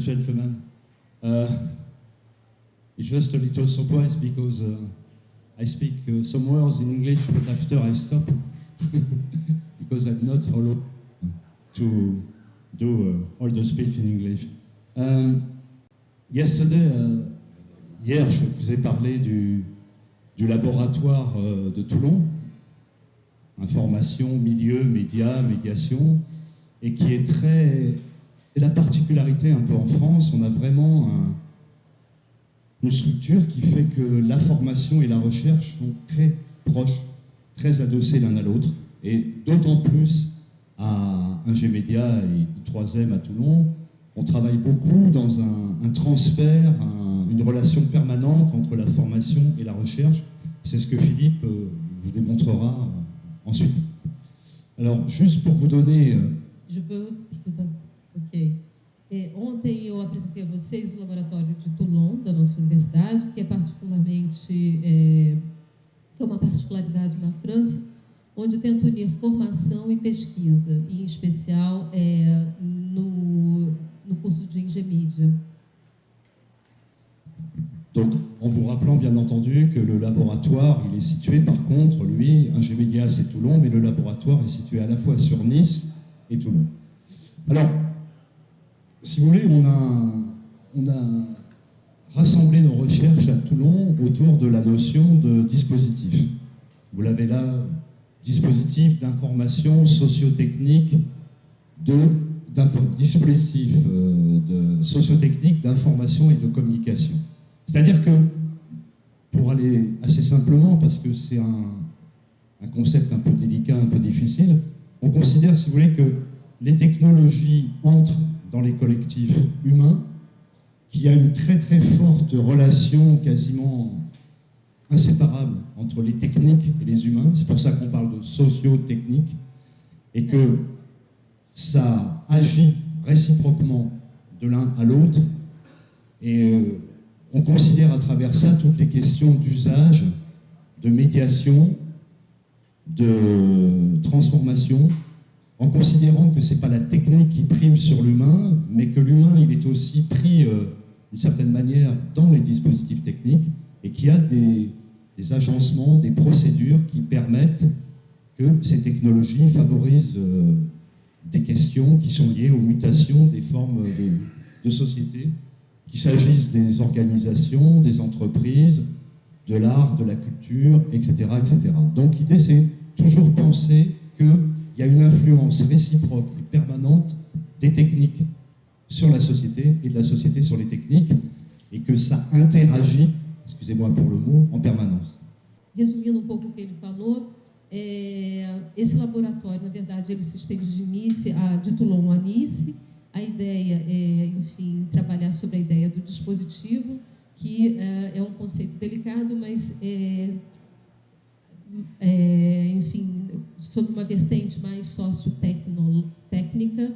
gentlemen. It's just a little surprise because I speak some words in English, but after I stop because I'm not allowed to do all the speech in English. Hier, je vous ai parlé du laboratoire de Toulon, information, milieu, médias, médiation, et qui est la particularité un peu en France, on a vraiment une structure qui fait que la formation et la recherche sont très proches, très adossés l'un à l'autre, et d'autant plus à Ingémédia et I3M à Toulon, on travaille beaucoup dans un transfert, une relation permanente entre la formation et la recherche. C'est ce que Philippe vous démontrera ensuite. Alors, juste pour vous donner... Je peux? Ok. Ontem eu apresentei a vocês o laboratório de Toulon, da nossa universidade, que é uma particularidade na França, onde tenta unir formação e pesquisa, e em especial no curso de Engenharia. Donc, en vous rappelant bien entendu que le laboratoire, il est situé par contre, lui, Ingémédia c'est Toulon, mais le laboratoire est situé à la fois sur Nice et Toulon. Alors, si vous voulez, on a rassemblé nos recherches à Toulon autour de la notion de dispositif. Vous l'avez là, dispositif d'information socio-technique dispositif socio-technique d'information et de communication. C'est-à-dire que, pour aller assez simplement, parce que c'est un concept un peu délicat, un peu difficile, on considère, si vous voulez, que les technologies entrent dans les collectifs humains, qu'il y a une très très forte relation quasiment inséparable entre les techniques et les humains. C'est pour ça qu'on parle de socio-technique, et que ça agit réciproquement de l'un à l'autre, et on considère à travers ça toutes les questions d'usage, de médiation, de transformation, en considérant que ce n'est pas la technique qui prime sur l'humain, mais que l'humain il est aussi pris d'une certaine manière dans les dispositifs techniques, et qu'il y a des agencements, des procédures qui permettent que ces technologies favorisent des questions qui sont liées aux mutations des formes de société, qu'il s'agisse des organisations, des entreprises, de l'art, de la culture, etc. etc. Donc l'idée, c'est toujours penser qu'il y a une influence réciproque et permanente des techniques sur la société et de la société sur les techniques, et que ça interagit, excusez-moi pour le mot, en permanence. Resumindo pouco o que ele falou, esse laboratório, na verdade, ele se estende de Toulon a Nice. A ideia é, enfim, trabalhar sobre a ideia do dispositivo, que é um conceito delicado, mas, enfim, sobre uma vertente mais sociotécnica,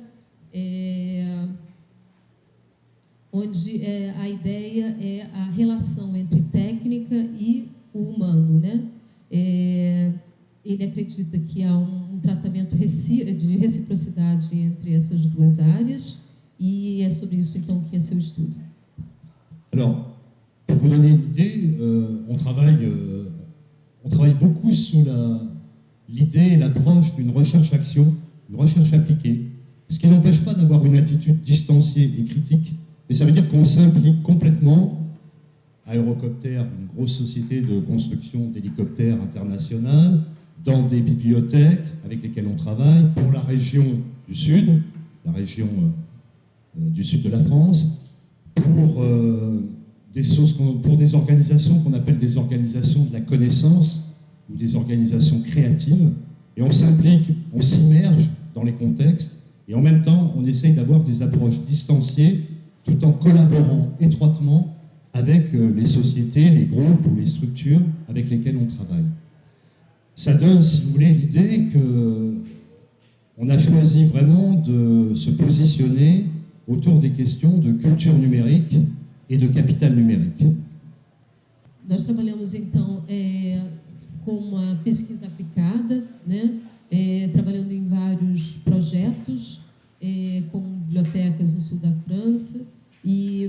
onde a ideia é a relação entre técnica e o humano, né? Ele acredita que há um tratamento de reciprocidade entre essas duas áreas, e é sobre isso, então, que é seu estudo. Alors, pour vous donner une idée, on travaille beaucoup sous l'idée et l'approche d'une recherche-action, une recherche appliquée, ce qui n'empêche pas d'avoir une attitude distanciée et critique, mais ça veut dire qu'on s'implique complètement. Aérocoptère, une grosse société de construction d'hélicoptères internationale, dans des bibliothèques avec lesquelles on travaille, pour la région du Sud, du Sud de la France, pour des organisations qu'on appelle des organisations de la connaissance, ou des organisations créatives, et on s'implique, on s'immerge dans les contextes, et en même temps, on essaye d'avoir des approches distanciées, tout en collaborant étroitement avec les sociétés, les groupes ou les structures avec lesquelles on travaille. Ça donne, si vous voulez, l'idée qu'on a choisi vraiment de se positionner autour des questions de culture numérique et de capital numérique. Nós trabalhamos, então, com uma pesquisa aplicada, né? Trabalhando em vários projetos, com bibliotecas no sul da França,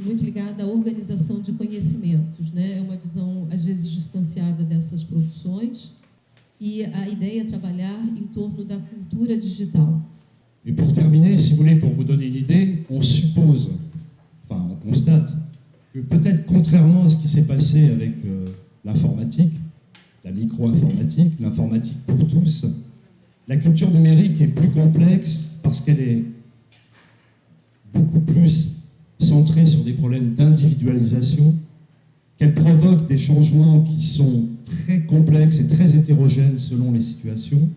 muito ligada à organização de conhecimentos, né? É uma visão, às vezes, distanciada dessas produções, e a ideia é trabalhar em torno da cultura digital. Et pour terminer, si vous voulez, pour vous donner une idée, on suppose, enfin on constate, que peut-être contrairement à ce qui s'est passé avec l'informatique, la micro-informatique, l'informatique pour tous, la culture numérique est plus complexe parce qu'elle est beaucoup plus centrée sur des problèmes d'individualisation, qu'elle provoque des changements qui sont très complexes et très hétérogènes selon les situations,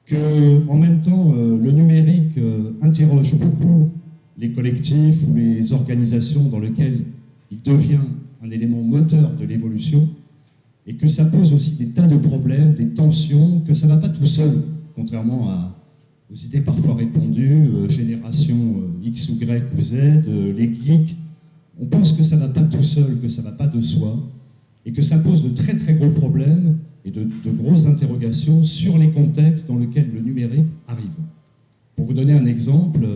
qu'en même temps, le numérique interroge beaucoup les collectifs ou les organisations dans lesquelles il devient un élément moteur de l'évolution, et que ça pose aussi des tas de problèmes, des tensions, que ça ne va pas tout seul, contrairement aux idées parfois répandues, génération X ou Y ou Z, les geeks. On pense que ça ne va pas tout seul, que ça ne va pas de soi, et que ça pose de très très gros problèmes et de grosses interrogations sur les contextes dans lesquels le numérique arrive. Pour vous donner un exemple,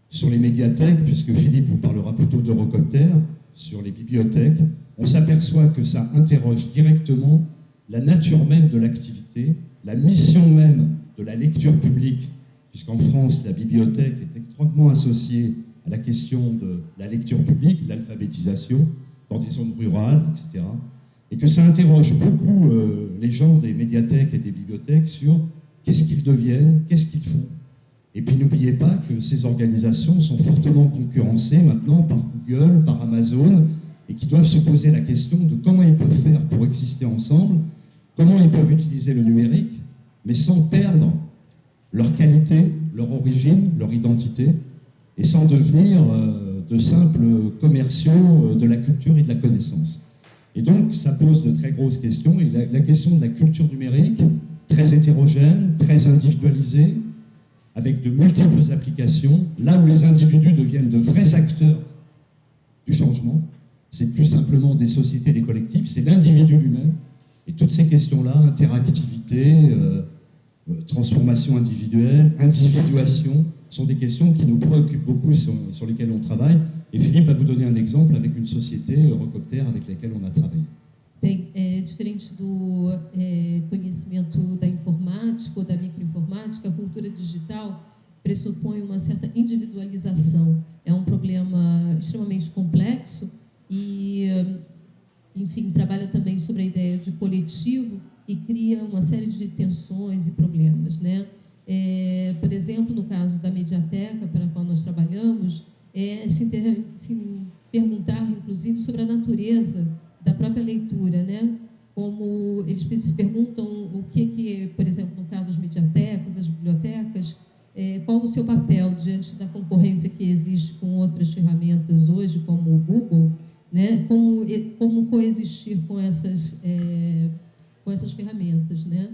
sur les médiathèques, puisque Philippe vous parlera plutôt d'Eurocopter, sur les bibliothèques, on s'aperçoit que ça interroge directement la nature même de l'activité, la mission même de la lecture publique, puisqu'en France, la bibliothèque est étroitement associée à la question de la lecture publique, l'alphabétisation, dans des zones rurales, etc. Et que ça interroge beaucoup les gens des médiathèques et des bibliothèques sur qu'est-ce qu'ils deviennent, qu'est-ce qu'ils font. Et puis n'oubliez pas que ces organisations sont fortement concurrencées maintenant par Google, par Amazon, et qui doivent se poser la question de comment ils peuvent faire pour exister ensemble, comment ils peuvent utiliser le numérique, mais sans perdre leur qualité, leur origine, leur identité, et sans devenir de simples commerciaux de la culture et de la connaissance. Et donc, ça pose de très grosses questions, et la question de la culture numérique, très hétérogène, très individualisée, avec de multiples applications, là où les individus deviennent de vrais acteurs du changement, c'est plus simplement des sociétés, des collectifs, c'est l'individu lui-même, et toutes ces questions-là, interactivité, transformation individuelle, individuation, sont des questions qui nous préoccupent beaucoup, sur lesquelles on travaille. Et Philippe va vous donner un exemple avec une société, Eurocopter, avec laquelle on a travaillé. Bem, diferente do conhecimento da informática ou da microinformática, a cultura digital pressupõe uma certa individualização. É um problema extremamente complexo e, enfim, trabalha também sobre a ideia de coletivo e cria uma série de tensões e problemas, né? Por exemplo, no caso da mediateca para a qual nós trabalhamos, se perguntar, inclusive, sobre a natureza da própria leitura, né? Como eles se perguntam o que, por exemplo, no caso das mediatecas, das bibliotecas, qual o seu papel diante da concorrência que existe com outras ferramentas hoje, como o Google, né? Como coexistir com essas ferramentas, né?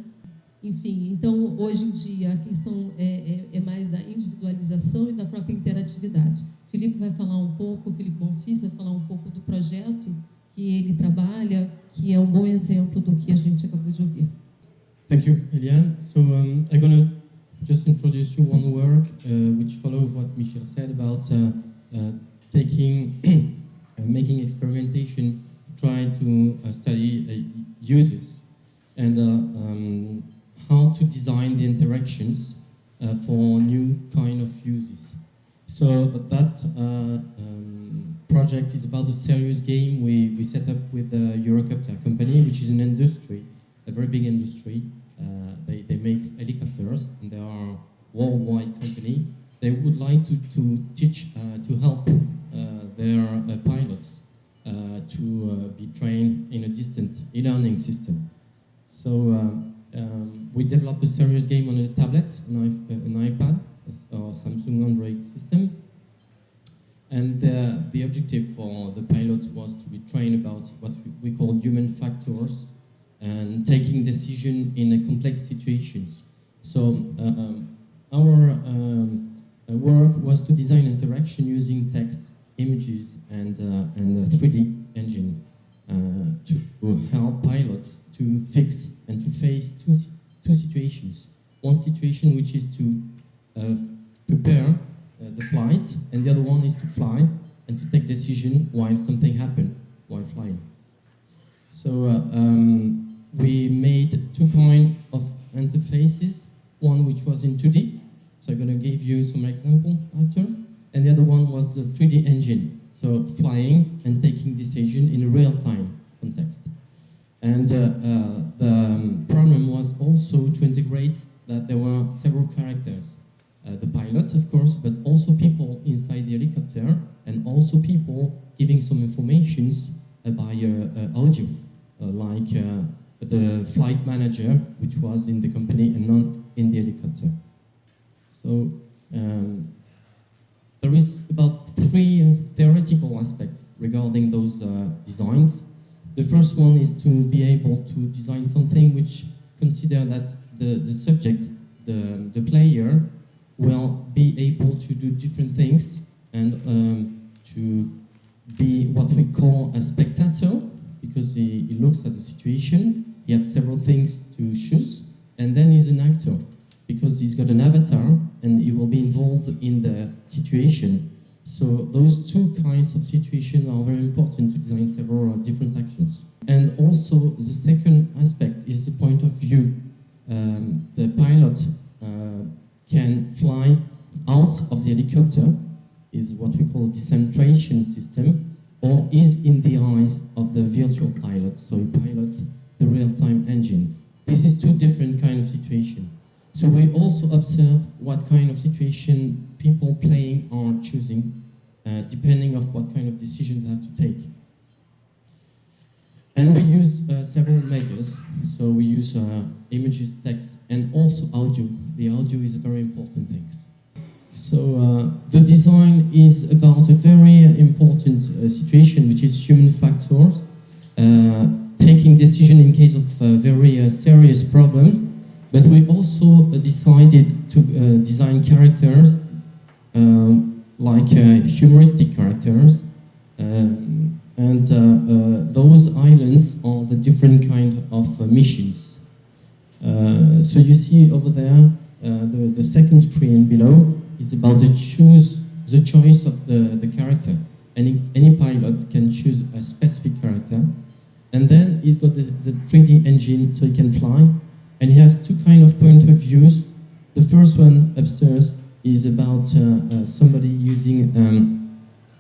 Enfim, então, hoje em dia, a questão é mais da individualização e da própria interatividade. Felipe vai falar um pouco, Felipe Bonfils vai falar um pouco do projeto que ele trabalha, que é um bom exemplo do que a gente acabou de ouvir. Thank you, Eliane. So I'm going to just introduce you one work which follows what Michel said about making experimentation to try to study uses and how to design the interactions for new kind of uses. So that project is about a serious game we set up with the Eurocopter company, which is an industry, a very big industry. They make helicopters, and they are a worldwide company. They would like to teach, to help their pilots to be trained in a distant e-learning system. So we developed a serious game on a tablet, an iPad, or Samsung Android system. And the objective for the pilot was to be trained about what we call human factors and taking decision in complex situations. So our work was to design interaction using text, images, and a 3D engine to help pilots to fix and to face two situations. One situation which is to prepare the flight, and the other one is to fly and to take So we made two kinds of interfaces, one which was in 2D, so I'm going to give you some example after, and the other one was the 3D engine, so flying and taking decision in a real-time context. And the problem was also to integrate that there were several characters. The pilot, of course, but also people inside the helicopter, and also people giving some informations by audio, like the flight manager, which was in the company and not in the helicopter. So there is about 3 theoretical aspects regarding those designs. The first one is to be able to design something which consider that the subject, the player, will be able to do different things and to be what we call a spectator, because he looks at the situation, he has several things to choose, and then he's an actor, because he's got an avatar and he will be involved in the situation. So those 2 kinds of situations are very important to design several different actions. And also the second aspect is the point of view. The pilot can fly out of the helicopter, is what we call a decentration system, or is in the eyes of the virtual pilot, so he pilots the real-time engine. This is 2 different kinds of situations. So we also observe what kind of situation people playing are choosing, depending on what kind of decisions they have to take. And we use several measures. So we use images, text, and also audio. The audio is a very important thing. So the design is about a very important situation, which is human factors, taking decision in case of very serious problem. But we also decided to design characters like humoristic characters, and those islands are the different kind of missions. So you see over there, the second screen below is about the choice of the character. Any pilot can choose a specific character, and then he's got the 3D engine, so he can fly. And he has 2 kind of point of views. The first one upstairs is about somebody using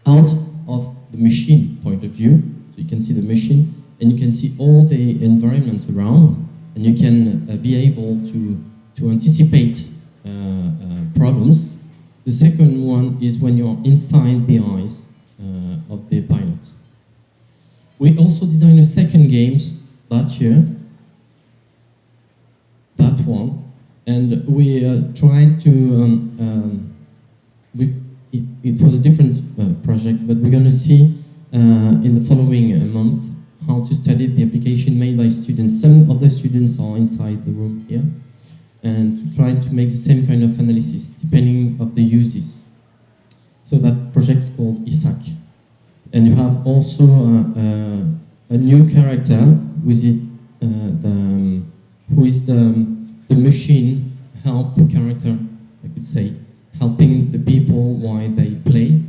out of the machine point of view. So you can see the machine, and you can see all the environment around, and you can be able to anticipate problems. The second one is when you're inside the eyes of the pilot. We also designed a second game that year, that one, and we tried to, it was a different project, but we're going to see in the following month how to study the application made by students. Some of the students are inside the room here, and to try to make the same kind of analysis depending of the uses. So that project is called ISAC. And you have also a new character with it, who is the machine help character, I could say, helping the people while they play.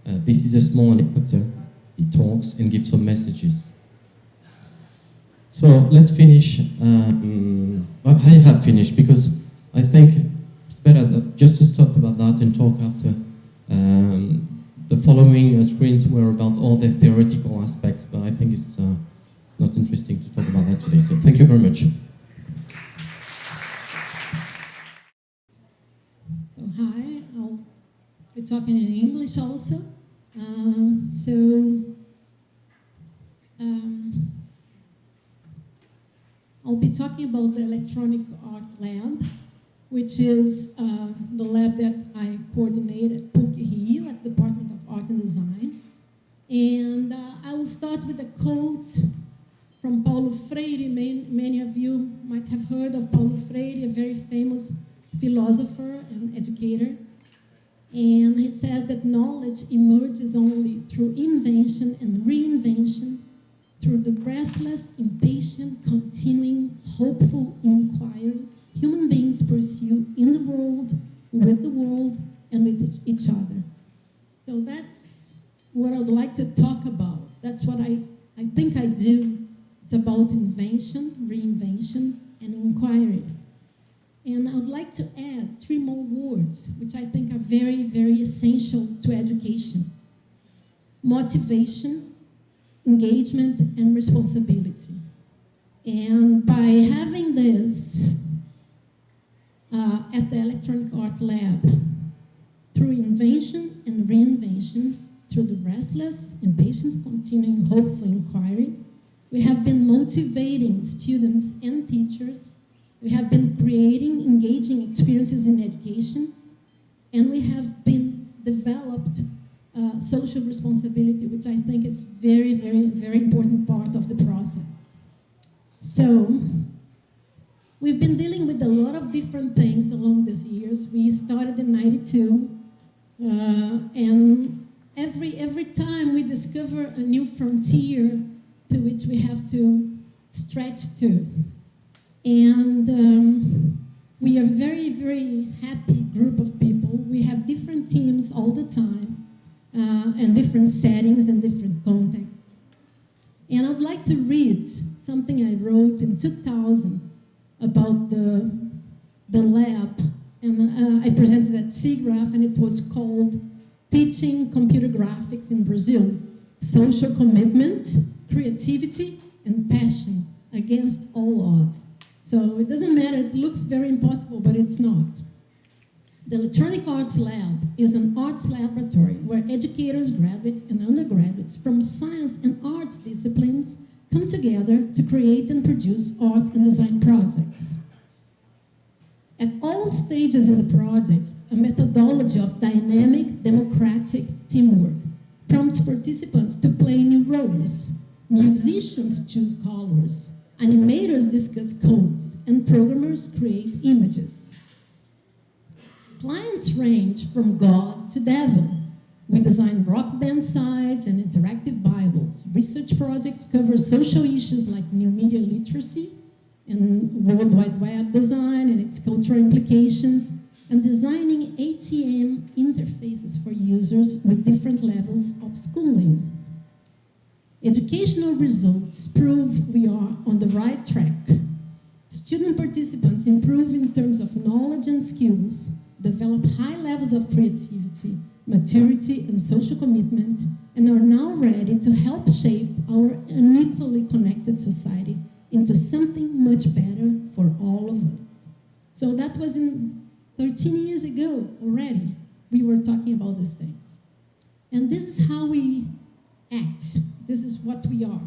This is a small helicopter. It talks and gives some messages. So let's finish. I have finished because I think it's better just to stop about that and talk after. The following screens were about all the theoretical aspects, but I think it's not interesting to talk about that today. So thank you very much. So hi, I'll be talking in English also. I'll be talking about the Electronic Art Lab, which is the lab that I coordinate at PUC-Rio at the Department of Art and Design. And I will start with a quote from Paulo Freire. Many of you might have heard of Paulo Freire, a very famous philosopher and educator. And he says that knowledge emerges only through invention and reinvention, through the restless, impatient, continuing, hopeful inquiry human beings pursue in the world, with the world, and with each other. So that's what I would like to talk about. That's what I think I do It's about invention, reinvention, and inquiry. And I would like to add 3 more words, which I think are very, very essential to education: motivation, engagement, and responsibility. And by having this at the Electronic Art Lab, through invention and reinvention, through the restless and patient continuing hopeful inquiry, we have been motivating students and teachers. We have been creating engaging experiences in education, and we have been developed social responsibility, which I think is very, very, very important part of the process. So, we've been dealing with a lot of different things along these years. We started in '92, and every time we discover a new frontier to which we have to stretch to. And we are a very, very happy group of people. We have different teams all the time, and different settings and different contexts. And I'd like to read something I wrote in 2000 about the lab, and I presented at SIGGRAPH, and it was called Teaching Computer Graphics in Brazil: Social Commitment, Creativity, and Passion Against All Odds. So it doesn't matter, it looks very impossible, but it's not. The Electronic Arts Lab is an arts laboratory where educators, graduates, and undergraduates from science and arts disciplines come together to create and produce art and design projects. At all stages in the projects, a methodology of dynamic, democratic teamwork prompts participants to play new roles. Musicians choose colors, animators discuss codes, and programmers create images. Clients range from God to devil. We design rock band sites and interactive Bibles. Research projects cover social issues like new media literacy and World Wide Web design and its cultural implications, and designing ATM interfaces for users with different levels of schooling. Educational results prove we are on the right track. Student participants improve in terms of knowledge and skills, develop high levels of creativity, maturity, and social commitment, and are now ready to help shape our unequally connected society into something much better for all of us. So that was 13 years ago already. We were talking about these things. And this is how we act. This is what we are.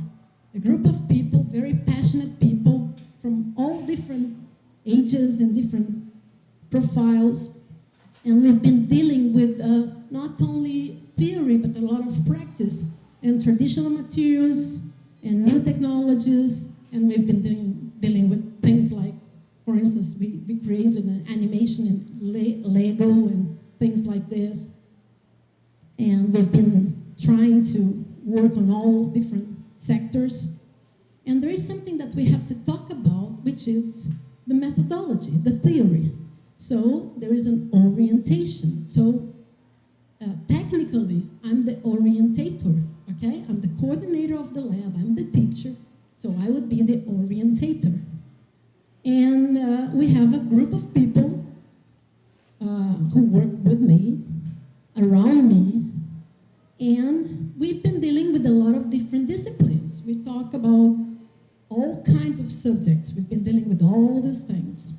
A group of people, very passionate people from all different ages and different profiles. And we've been dealing with not only theory, but a lot of practice and traditional materials and new technologies. And we've been dealing with things like, for instance, we created an animation in Lego and things like this. And we've been trying to work on all different sectors. And there is something that we have to talk about, which is the methodology, the theory. So there is an orientation. So technically, I'm the orientator, okay? I'm the coordinator of the lab, I'm the teacher, so I would be the orientator. And we have a group of people who work with me, around me, and we've been dealing with a lot of different disciplines. We talk about all kinds of subjects. We've been dealing with all these things.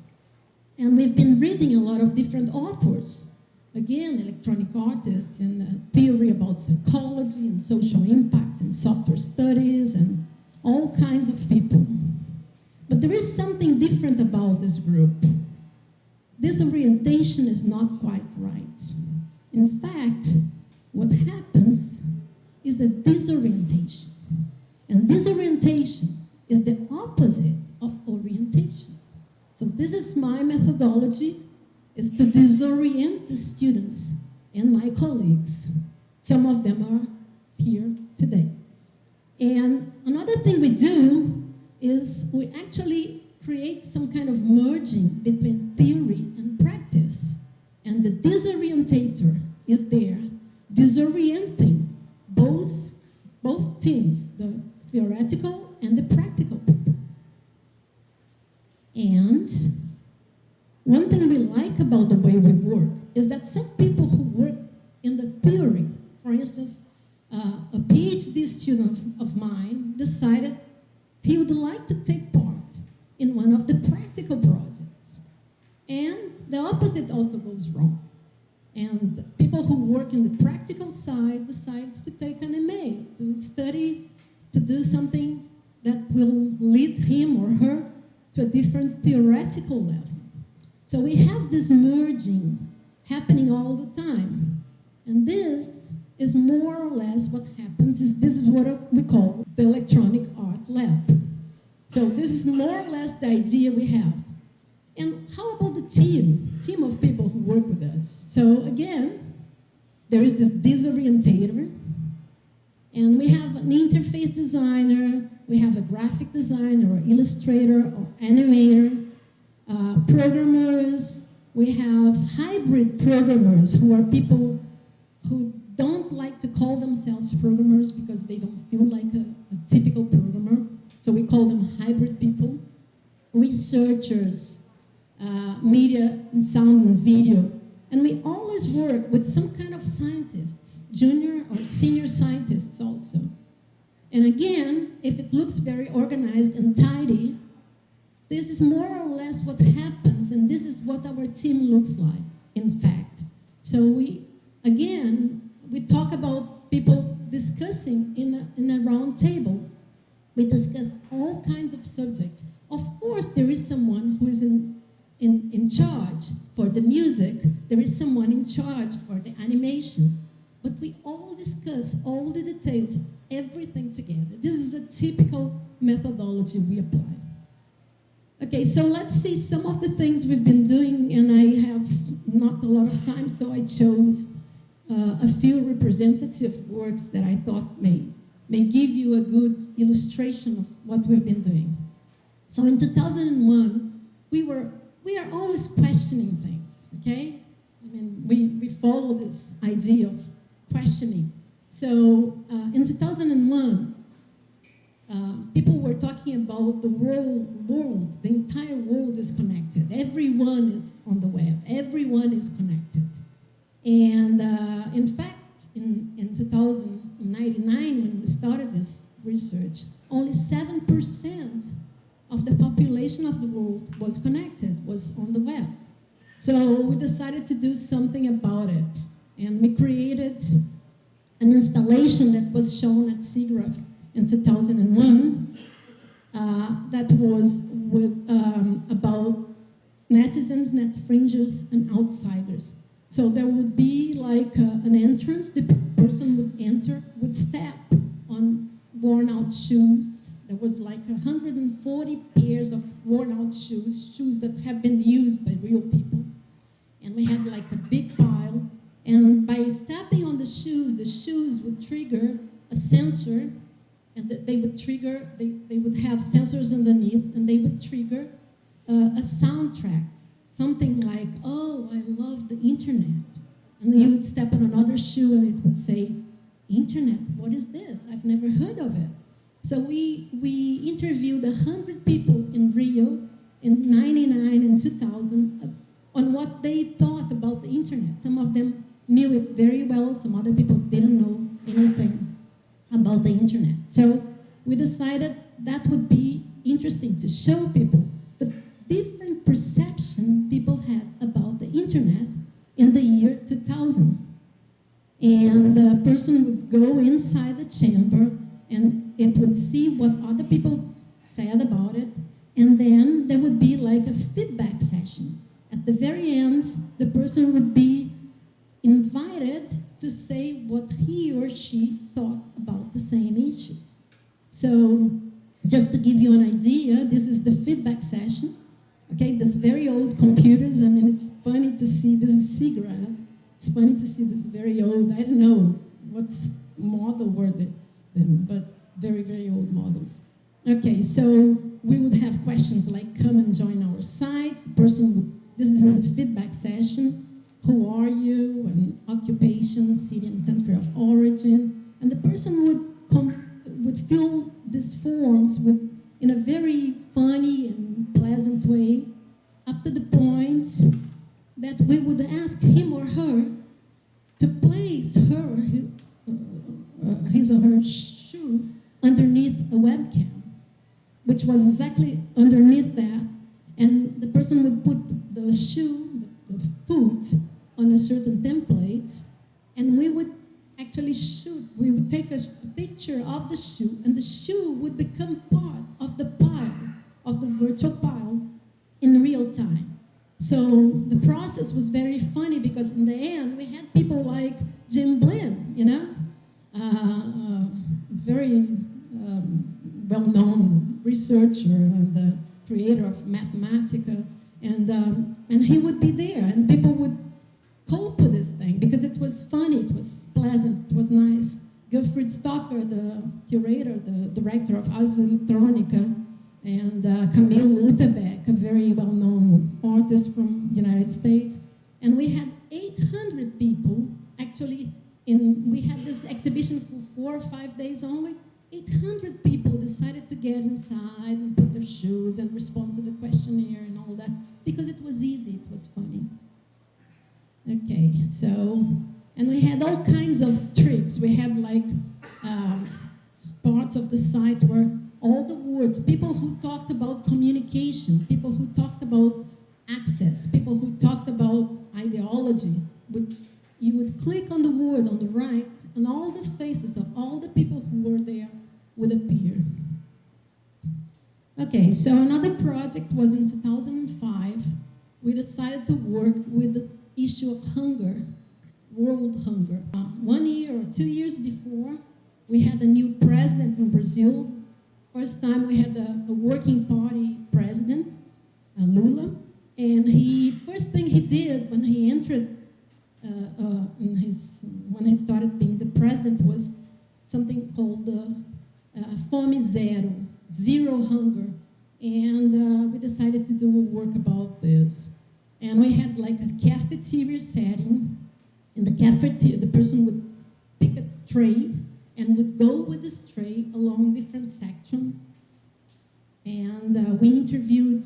And we've been reading a lot of different authors. Again, electronic artists and theory about psychology and social impacts and software studies and all kinds of people. But there is something different about this group. This orientation is not quite right. In fact, what happens is a disorientation. And disorientation is the opposite of orientation. So this is my methodology, is to disorient the students and my colleagues. Some of them are here today. And another thing we do is we actually create some kind of merging between theory and practice. And the disorientator is there, disorienting both teams, the theoretical and the practical one thing we like about the way we work is that some people who work in the theory, for instance, a PhD student of mine decided he would like to take part in one of the practical projects. And the opposite also goes wrong. And people who work in the practical side decides to take an MA, to study, to do something that will lead him or her to a different theoretical level. So we have this merging happening all the time. And this is more or less what happens. This is what we call the electronic art lab. So this is more or less the idea we have. And how about the team of people who work with us? So again, there is this disorientator, and we have an interface designer, we have a graphic designer or illustrator or animator, programmers, we have hybrid programmers who are people who don't like to call themselves programmers because they don't feel like a typical programmer, so we call them hybrid people, researchers, media and sound and video. And we always work with some kind of scientists, junior or senior scientists also. And again, if it looks very organized and tidy, this is more or less what happens, and this is what our team looks like, in fact. So we talk about people discussing in a round table. We discuss all kinds of subjects. Of course, there is someone who is in charge for the music, there is someone in charge for the animation, but we all discuss all the details, everything together. This is a typical methodology we apply. Okay, so let's see some of the things we've been doing, and I have not a lot of time, so I chose a few representative works that I thought may give you a good illustration of what we've been doing. So in 2001, we are always questioning things, okay? I mean, we follow this idea of questioning. So in 2001, people were talking about the world, the entire world is connected. Everyone is on the web, everyone is connected. And in fact, in 2099, when we started this research, only 7% of the population of the world was connected, was on the web. So we decided to do something about it. And we created an installation that was shown at SIGGRAPH in 2001 that was about netizens, net fringers, and outsiders. So there would be like an entrance, the person would enter, would step on worn out shoes. There was like 140 pairs of worn out shoes that have been used by real people. And we had like a big pile. And by stepping on the shoes would trigger a sensor, and they would trigger, they would have sensors underneath, and they would trigger a soundtrack. Something like, oh, I love the internet. And then you would step on another shoe and it would say, internet, what is this? I've never heard of it. So we interviewed 100 people in Rio in 99 and 2000 on what they thought about the internet. Some of them knew it very well, some other people didn't know anything about the internet. So we decided that would be interesting to show people the different perception people had about the internet in the year 2000. And the person would go inside the chamber and it would see what other people said about it, and then there would be like a feedback session. At the very end, the person would be invited to say what he or she thought about the same issues. So just to give you an idea, this is the feedback session. Okay, this very old computers. I mean, it's funny to see, this is SIGGRAPH. It's funny to see this very old, I don't know what model were they, but very, very old models. Okay, so we would have questions like, come and join our site. The person would, this is in the feedback session. Who are you? And occupation, city and country of origin. And the person would fill these forms in a very funny and pleasant way, up to the point exactly underneath that, and the person would put the shoe, the foot, on a certain template, and we would actually shoot. We would take a picture of the shoe, and the shoe would become part of the pile, of the virtual pile, in real time. So the process was very funny because in the end we had people like Jim Blinn, you know, very well-known researcher and the creator of Mathematica, and he would be there, and people would cope with this thing because it was funny, it was pleasant, it was nice. Wilfried Stocker, the curator, the director of Ars Electronica, and Camille Lutebeck, a very well-known artist from the United States. And we had 800 people, actually, we had this exhibition for 4 or 5 days only. 800 people decided to get inside and put their shoes and respond to the questionnaire and all that, because it was easy, it was funny. Okay, so, and we had all kinds of tricks. We had like parts of the site where all the words, people who talked about communication, people who talked about access, people who talked about ideology, you would click on the word on the right, and all the faces of all the people who were there would appear. Okay, so another project was in 2005. We decided to work with the issue of hunger, world hunger. 1 year or 2 years before, we had a new president in Brazil. First time we had a working party president, Lula, and first thing he did when he entered, when he started being the president, was something called Fome Zero, zero hunger, and we decided to do work about this. And we had like a cafeteria setting. In the cafeteria, the person would pick a tray and would go with this tray along different sections. And we interviewed,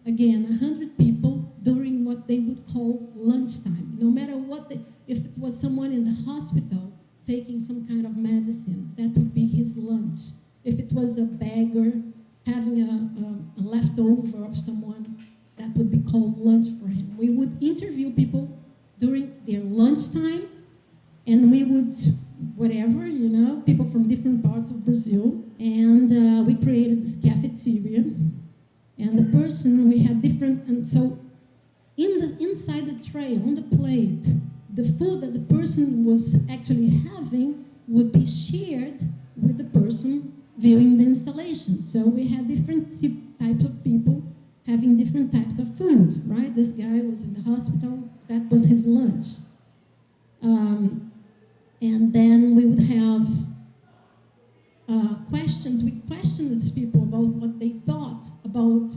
again, 100 people during what they would call lunchtime. No matter what, if it was someone in the hospital taking some kind of medicine, that would be his lunch. If it was a beggar having a leftover of someone, that would be called lunch for him. We would interview people during their lunchtime, and we would, whatever, you know, people from different parts of Brazil, and we created this cafeteria, and the person, we had different, and so inside the tray, on the plate, the food that the person was actually having would be shared with the person viewing the installation. So we had different types of people having different types of food, right? This guy was in the hospital, that was his lunch. And then we would have questions. We questioned these people about what they thought about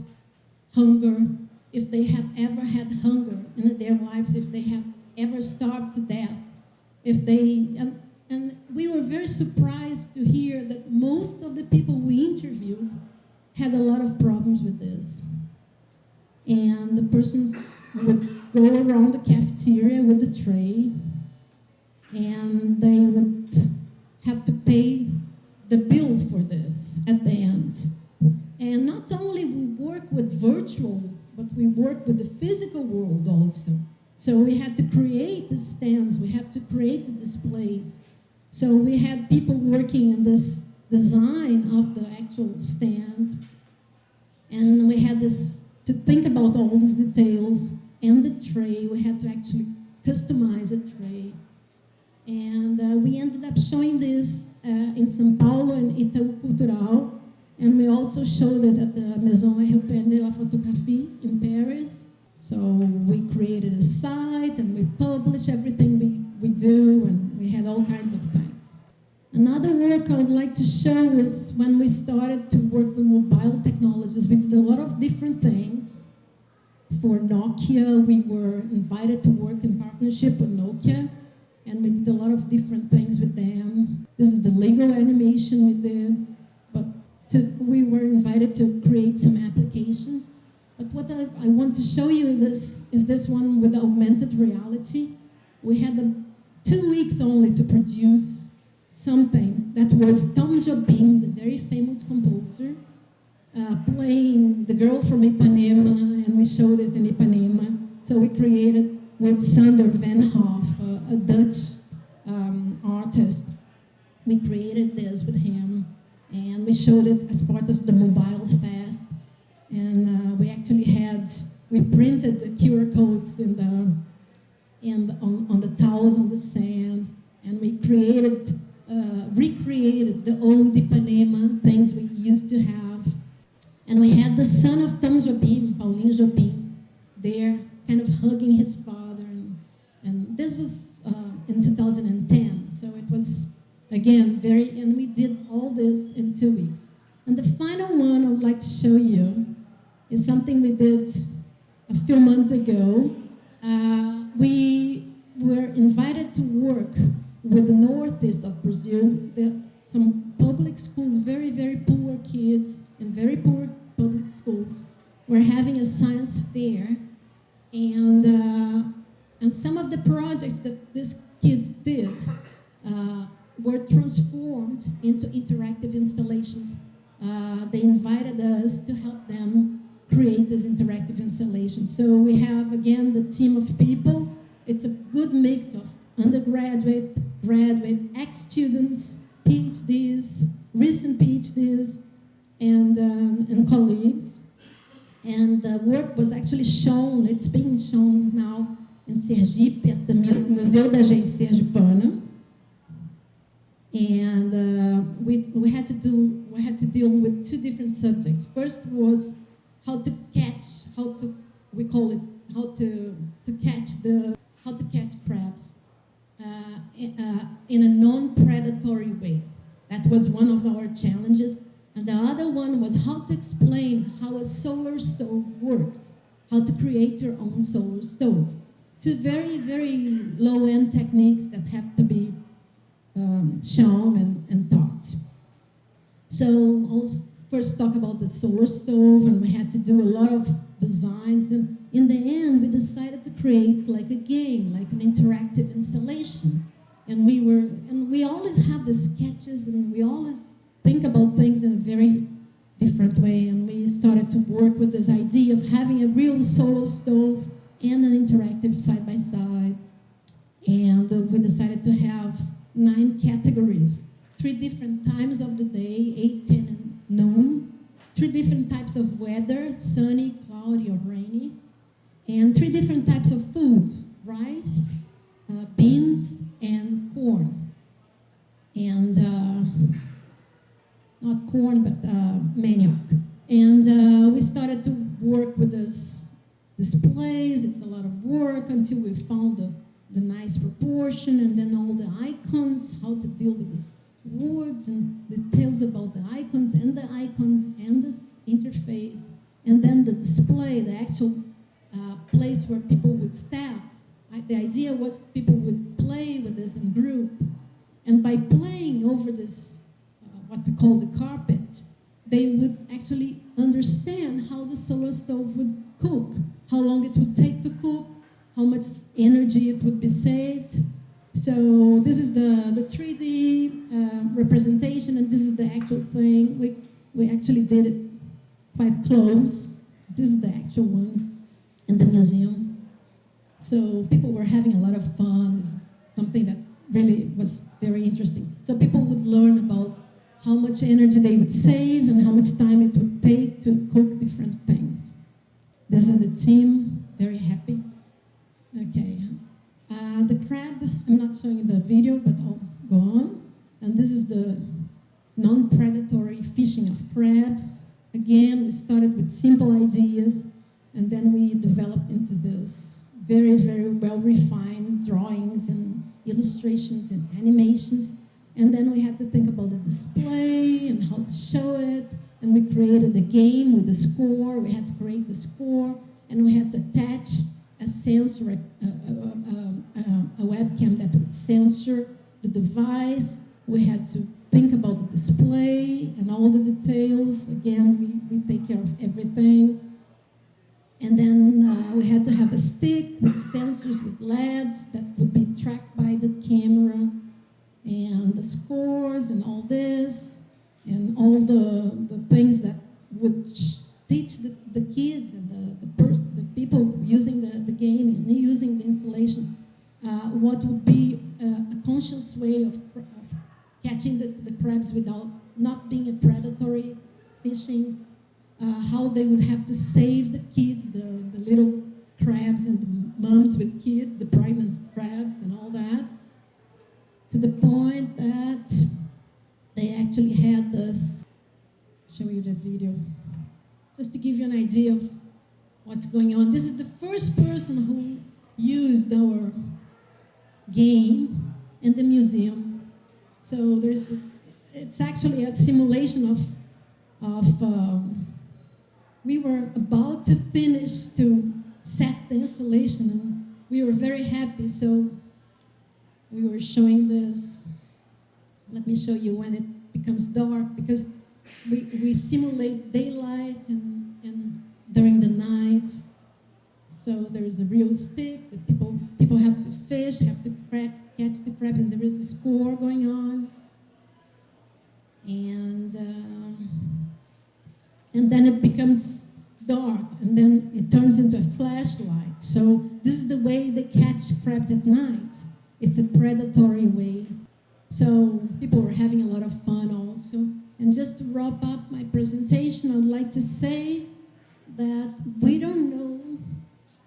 hunger, if they have ever had hunger in their lives, if they have ever starved to death, if they, and we were very surprised to hear that most of the people we interviewed had a lot of problems with this. And the persons would go around the cafeteria with the tray, and they would have to pay the bill for this at the end. And not only we work with virtual, but we work with the physical world also. So we had to create the stands, we had to create the displays. So we had people working in this design of the actual stand, and we had this to think about all these details, and the tray, we had to actually customize a tray. And we ended up showing this in São Paulo and Itaú Cultural, and we also showed it at the Maison Européenne de la Photographie in Paris. So we created a site, and we published everything we do, and we had all kinds of things. Another work I would like to show was when we started to work with mobile technologies. We did a lot of different things. For Nokia, we were invited to work in partnership with Nokia, and we did a lot of different things with them. This is the Lego animation we did, but we were invited to create some applications. But what I want to show you is this one with augmented reality. We had 2 weeks only to produce something that was Tom Jobim, the very famous composer, playing The Girl from Ipanema, and we showed it in Ipanema. So we created with Sander Van Hoff, a Dutch artist. We created this with him, and we showed it as part of the Mobile Fest. And we actually we printed the QR codes on the towels on the sand, and we recreated the old Ipanema things we used to have. And we had the son of Tom Jobim, Paulinho Jobim, there kind of hugging his father. And this was in 2010, so it was, again, and we did all this in 2 weeks. And the final one I would like to show you is something we did a few months ago. We were invited to work with the northeast of Brazil. Some public schools, very, very poor kids in very poor public schools were having a science fair. And some of the projects that these kids did were transformed into interactive installations. They invited us to help them create this interactive installation. So we have, again, the team of people. It's a good mix of undergraduate, graduate, ex-students, PhDs, recent PhDs, and colleagues. And the work was actually shown, it's being shown now in Sergipe at the Museu da Gente Sergipana. And we had to deal with two different subjects. First was how to catch crabs in a non-predatory way. That was one of our challenges. And the other one was how to explain how a solar stove works, how to create your own solar stove. Two very, very low-end techniques that have to be shown and taught. So I'll first talk about the solar stove, and we had to do a lot of designs. And in the end, we decided to create like a game, like an interactive installation. And we always have the sketches, and we always think about things in a very different way. And we started to work with this idea of having a real solar stove and an interactive side-by-side. And we decided to have 9 categories, 3 different times of the day, 8, 10, and noon, 3 different types of weather, sunny, cloudy, or rainy, and 3 different types of food, rice, beans, and corn. And not corn, but manioc. And we started to work with this displays. It's a lot of work until we found the nice proportion, and then all the icons, how to deal with the words and details about the icons and the interface, and then the display, the actual place where people would stand. The idea was people would play with this in group, and by playing over this, what we call the carpet, they would actually understand how the solar stove would cook, how long it would take to cook, how much energy it would be saved. So this is the 3D representation, and this is the actual thing. We actually did it quite close. This is the actual one in the museum. So people were having a lot of fun. This is something that really was very interesting. So people would learn about how much energy they would save and how much time it would take to cook different things. This is the team, very happy. Okay. The crab, I'm not showing you the video, but I'll go on. And this is the non-predatory fishing of crabs. Again, we started with simple ideas, and then we developed into this very, very well-refined drawings and illustrations and animations. And then we had to think about the display and how to show it. And we created a game with a score. We had to create the score, and we had to attach a sensor, a webcam that would censor the device. We had to think about the display and all the details. Again, we take care of everything. And then we had to have a stick with sensors, with LEDs that would be tracked by the camera, and the scores and all this, and all the things that would teach the kids and the people using the game and using the installation what would be a conscious way of catching the crabs without not being a predatory fishing, how they would have to save the kids, the little crabs and the moms with kids, the pregnant crabs and all that, to the point that they actually had this, show you the video, just to give you an idea of what's going on. This is the first person who used our game in the museum. So there's this, it's actually a simulation of we were about to finish to set the installation and we were very happy, so we were showing this. Let me show you when it becomes dark, because we simulate daylight and during the night. So there's a real stick that people have to fish, have to catch the crabs, and there is a score going on. And then it becomes dark, and then it turns into a flashlight. So this is the way they catch crabs at night. It's a predatory way. So people were having a lot of fun also. And just to wrap up my presentation, I would like to say that we don't know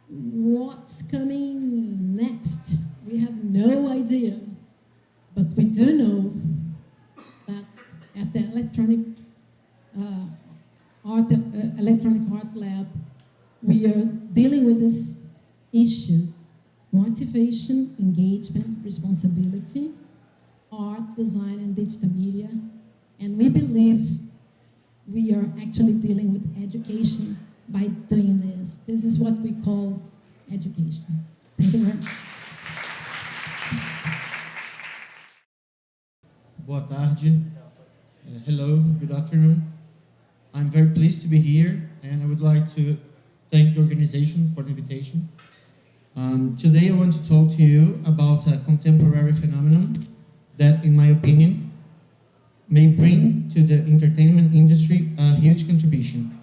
what's coming next. We have no idea. But we do know that at the Electronic Art Lab, we are dealing with these issues: motivation, engagement, responsibility, art, design, and digital media. And we believe we are actually dealing with education by doing this. This is what we call education. Thank you very much. Boa tarde. Hello, good afternoon. I'm very pleased to be here, and I would like to thank the organization for the invitation. Today I want to talk to you about a contemporary phenomenon that, in my opinion, may bring to the entertainment industry a huge contribution.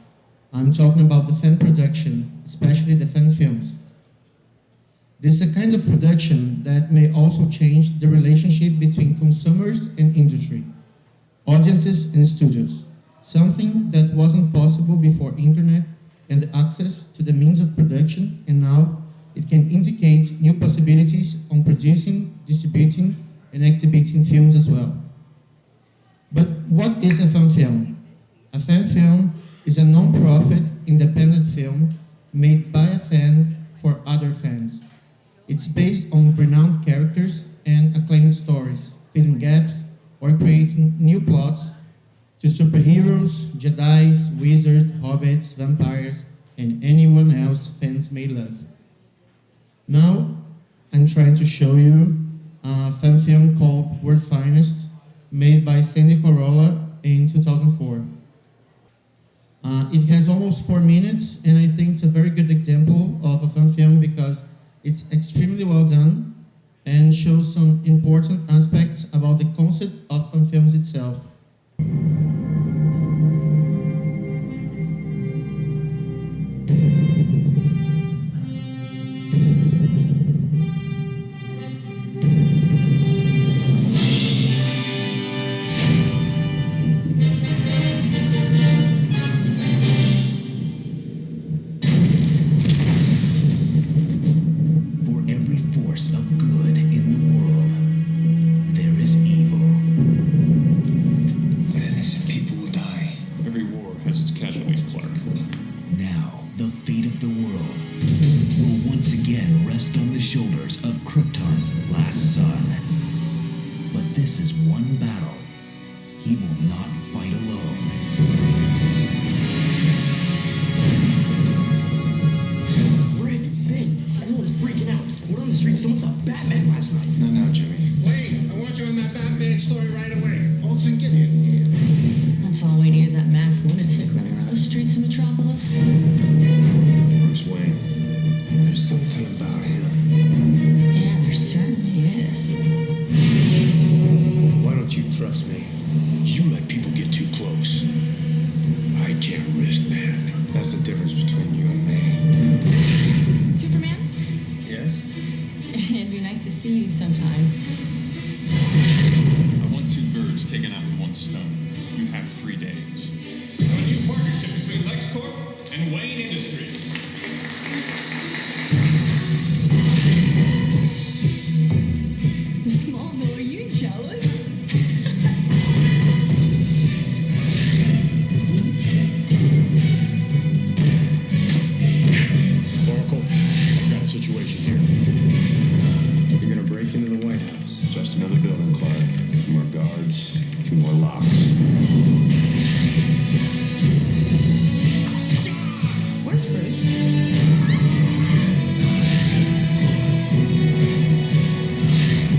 I'm talking about the fan production, especially the fan films. This is a kind of production that may also change the relationship between consumers and industry, audiences and studios, something that wasn't possible before internet and the access to the means of production, and now it can indicate new possibilities on producing, distributing, and exhibiting films as well. But what is a fan film? A fan film is a non-profit, independent film made by a fan for other fans. It's based on renowned characters and acclaimed stories, filling gaps or creating new plots to superheroes, Jedis, wizards, hobbits, vampires, and anyone else fans may love. Now, I'm trying to show you a fan film called World's Finest, made by Sandy Corolla in 2004. It has almost 4 minutes, and I think it's a very good example of a fan film because it's extremely well done and shows some important aspects about the concept of fan films itself. Trust me, you let people get too close. I can't risk difference between you and me. Superman? Yes? It'd be nice to see you sometime. I want 2 birds taken out with 1 stone. You have 3 days. A new partnership between LexCorp and Wayne Industries. Smallville, are you jealous? Oracle, I've got a situation here. You're gonna break into the White House. Just another building, Clark. A few more guards, 2 more locks. Where's Bruce?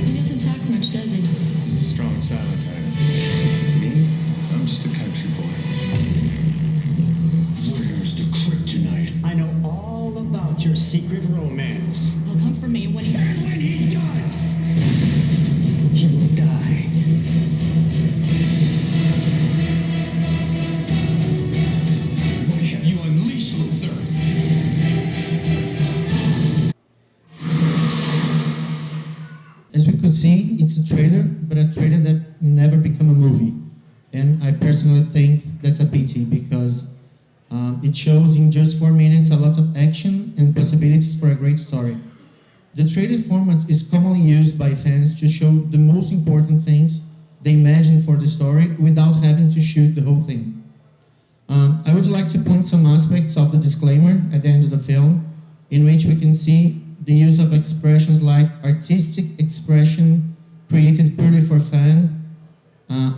He doesn't talk much, does he? He's a strong silent type. Me? I'm just a country boy. Where's the kryptonite? I know all about your secret romance. He'll come for me when he... And when he does, he will die. What have you unleashed, Luther? As we could see, it's a trailer, but a trailer that never become a movie. And I personally think that's a pity because it shows in just 4 minutes a lot of action and possibilities for a great story. The trailer format is commonly used by fans to show the most important things they imagine for the story without having to shoot the whole thing. I would like to point some aspects of the disclaimer at the end of the film, in which we can see the use of expressions like artistic expression created purely for fun,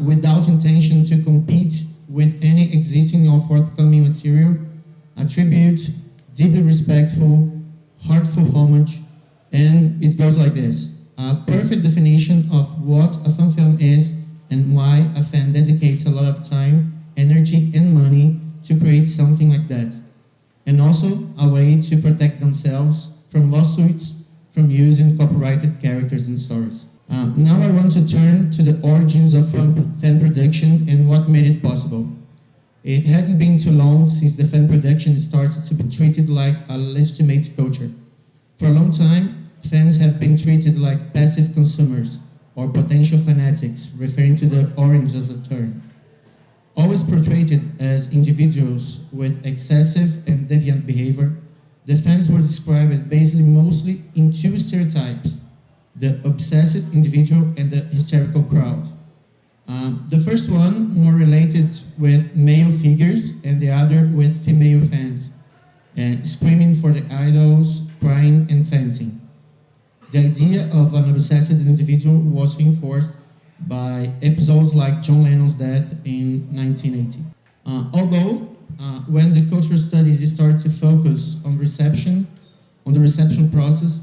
without intention to compete with any existing or forthcoming material, attribute, deeply respectful, heartful homage, and it goes like this. A perfect definition of what a fan film is and why a fan dedicates a lot of time, energy, and money to create something like that. And also a way to protect themselves from lawsuits from using copyrighted characters and stories. Now I want to turn to the origins of fan production and what made it possible. It hasn't been too long since the fan production started to be treated like a legitimate culture. For a long time, fans have been treated like passive consumers or potential fanatics, referring to the origins of the term. Always portrayed as individuals with excessive and deviant behavior, the fans were described basically mostly in 2 stereotypes: the obsessive individual and the hysterical crowd. The first one more related with male figures and the other with female fans, screaming for the idols, crying and fainting. The idea of an obsessed individual was reinforced by episodes like John Lennon's death in 1980. Although, when the cultural studies started to focus on the reception process,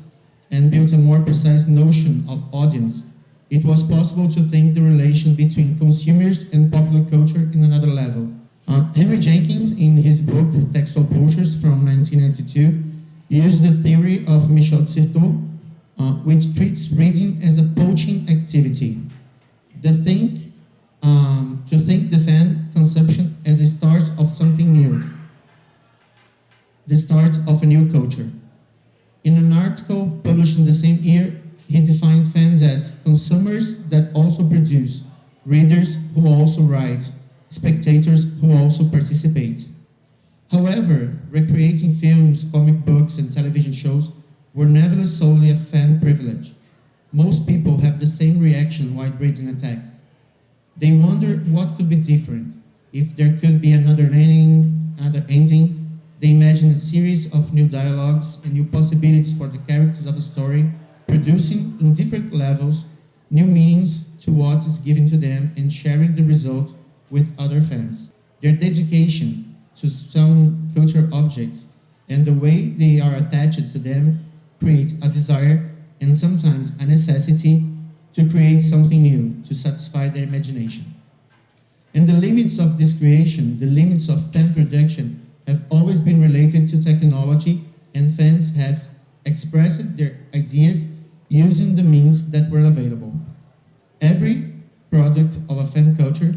and built a more precise notion of audience, it was possible to think the relation between consumers and popular culture in another level. Henry Jenkins, in his book Textual Poachers from 1992, used the theory of Michel de Certeau, which treats reading as a poaching activity. To think the fan consumption as a start of something new, the start of a new culture. In an article published in the same year, he defined fans as consumers that also produce, readers who also write, spectators who also participate. However, recreating films, comic books, and television shows were never solely a fan privilege. Most people have the same reaction while reading a text. They wonder what could be different, if there could be another ending. They imagine a series of new dialogues and new possibilities for the characters of a story, producing in different levels new meanings to what is given to them and sharing the result with other fans. Their dedication to some cultural objects and the way they are attached to them create a desire and sometimes a necessity to create something new to satisfy their imagination. And the limits of this creation, the limits of fan production, have always been related to technology, and fans have expressed their ideas using the means that were available. Every product of a fan culture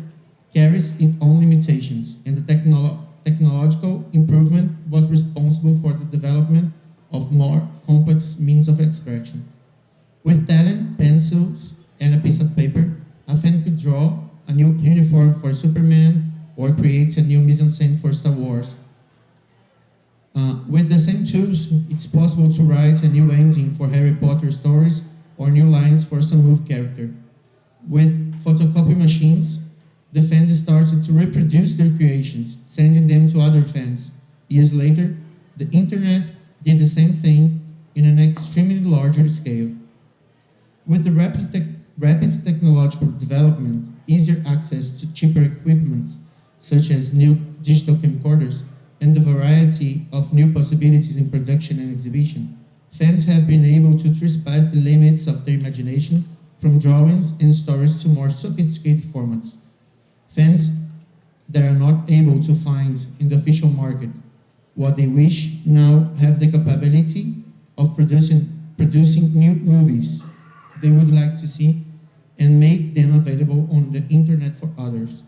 carries its own limitations, and the technological improvement With the same tools, it's possible to write a new ending for Harry Potter stories or new lines for some movie character. With photocopy machines, the fans started to reproduce their creations, sending them to other fans. Years later, the internet did the same thing in an extremely larger scale. With the rapid technological development, easier access to cheaper equipment, such as new digital camcorders, and the variety of new possibilities in production and exhibition, fans have been able to trespass the limits of their imagination from drawings and stories to more sophisticated formats. Fans that are not able to find in the official market what they wish now have the capability of producing new movies they would like to see and make them available on the internet for others.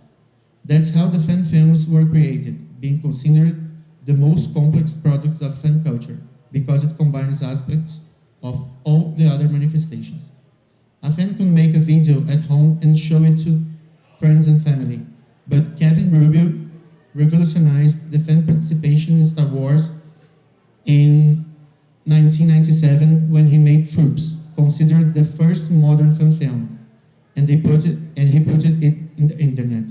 That's how the fan films were created, being considered the most complex product of fan culture, because it combines aspects of all the other manifestations. A fan can make a video at home and show it to friends and family, but Kevin Rubio revolutionized the fan participation in Star Wars in 1997 when he made Troops, considered the first modern fan film, and he put it in the internet.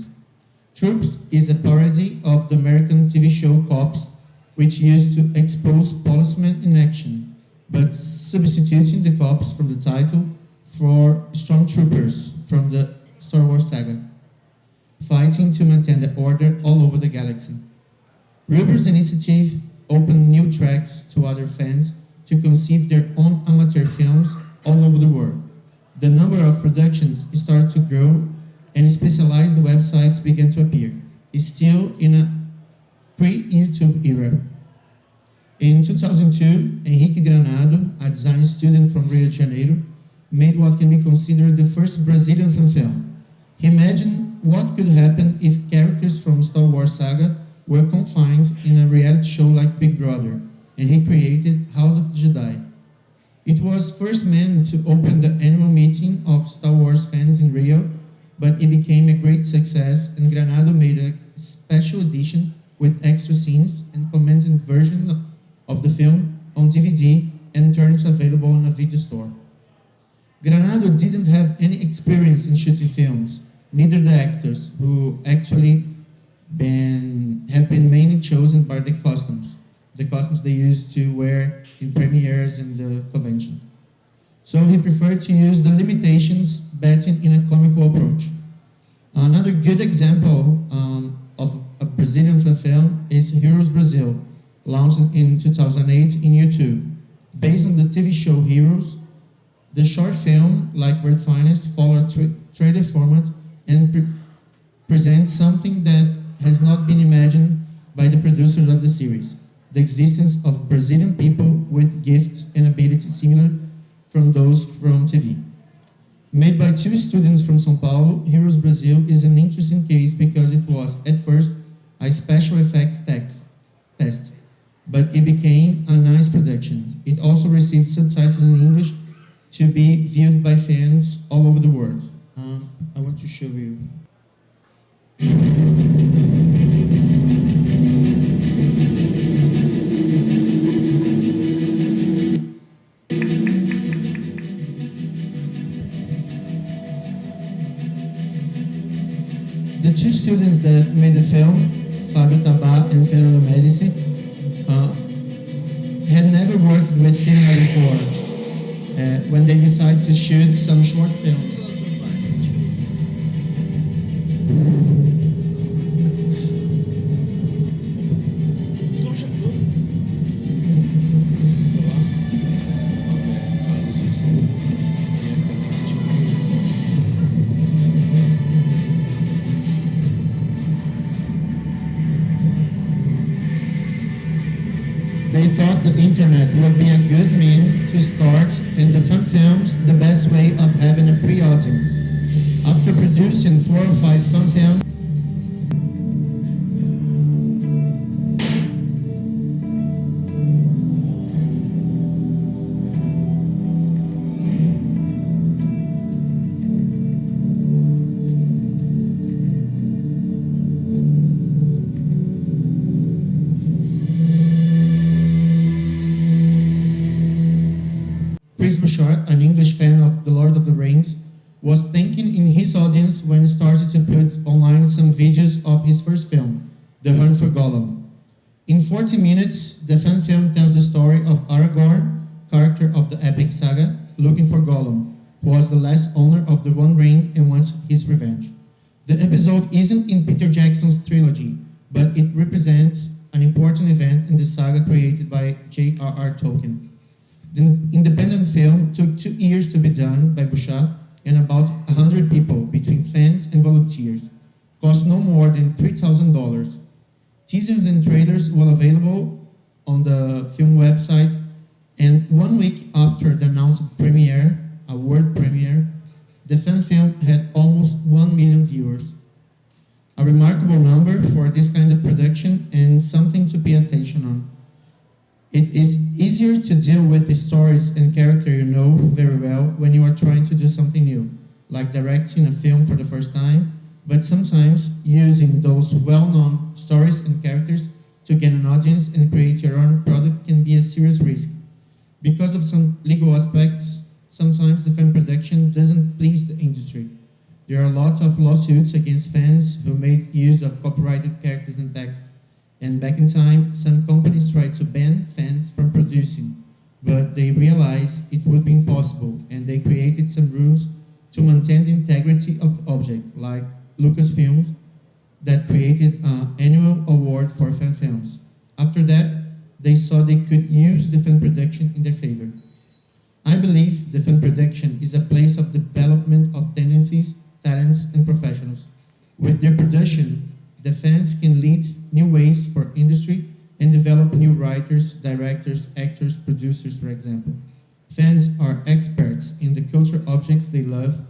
Troops is a parody of the American TV show Cops, which used to expose policemen in action, but substituting the cops from the title for stormtroopers from the Star Wars saga, fighting to maintain the order all over the galaxy. Rubio's initiative opened new tracks to other fans to conceive their own amateur films all over the world. The number of productions started to grow and specialized websites began to appear, still in a pre-YouTube era. In 2002, Henrique Granado, a design student from Rio de Janeiro, made what can be considered the first Brazilian fan film. He imagined what could happen if characters from Star Wars saga were confined in a reality show like Big Brother, and he created House of the Jedi. It was first meant to open the annual meeting of Star Wars fans in Rio, but it became a great success, and Granado made a special edition with extra scenes and commented version of the film on DVD and turned it available on a video store. Granado didn't have any experience in shooting films, neither the actors, who actually have been mainly chosen by the costumes they used to wear in premieres and the conventions. So he preferred to use the limitations, betting in a comical approach. Another good example of a Brazilian fan film is Heroes Brazil, launched in 2008 in YouTube. Based on the TV show Heroes, the short film, like Red Finest, follows a trailer format and presents something that has not been imagined by the producers of the series: the existence of Brazilian people with gifts and abilities similar from those from TV. Made by two students from São Paulo, Heroes Brazil is an interesting case because it was, at first, a special effects test, but it became a nice production. It also received subtitles in English to be viewed by fans all over the world. I want to show you. The two students that made the film, Fábio Tabá and Fernando Medici, had never worked with cinema before when they decided to shoot some short films. They thought the internet would be a good mean to start, and the fan films the best way of having a pre-audience. After producing 4 or 5 fan films, Chris Bouchard, an English fan of The Lord of the Rings, was thinking in his audience when he started to put online some videos of his first film, The Hunt for Gollum. In 40 minutes, the fan film tells the story of Aragorn, character of the epic saga, looking for Gollum, who was the last owner of the One Ring and wants his revenge. The episode isn't in Peter Jackson's trilogy, but it represents an important event in the saga created by J.R.R. Tolkien. The independent film took 2 years to be done by Bouchard and about 100 people between fans and volunteers. Cost no more than $3,000. Teasers and trailers were available on the film website, and 1 week after the announced premiere, a world premiere, the fan film had almost 1 million viewers. A remarkable number for this kind of production and something to pay attention on. It is easier to deal with the stories and character you know very well when you are trying to do something new, like directing a film for the first time, but sometimes using those well-known stories and characters to gain an audience and create your own product can be a serious risk. Because of some legal aspects, sometimes the film production doesn't please the industry. There are lots of lawsuits against fans who made use of copyrighted characters and texts. And back in time, some companies tried to ban fans from producing, but they realized it would be impossible, and they created some rules to maintain the integrity of the object, like Lucasfilms, that created an annual award for fan films. After that, they saw they could use the film production in their favor. I believe the film production is a place of development of tendencies, talents, and professionals. With their production, the fans can lead new ways for industry and develop new writers, directors, actors, producers, for example. Fans are experts in the cultural objects they love,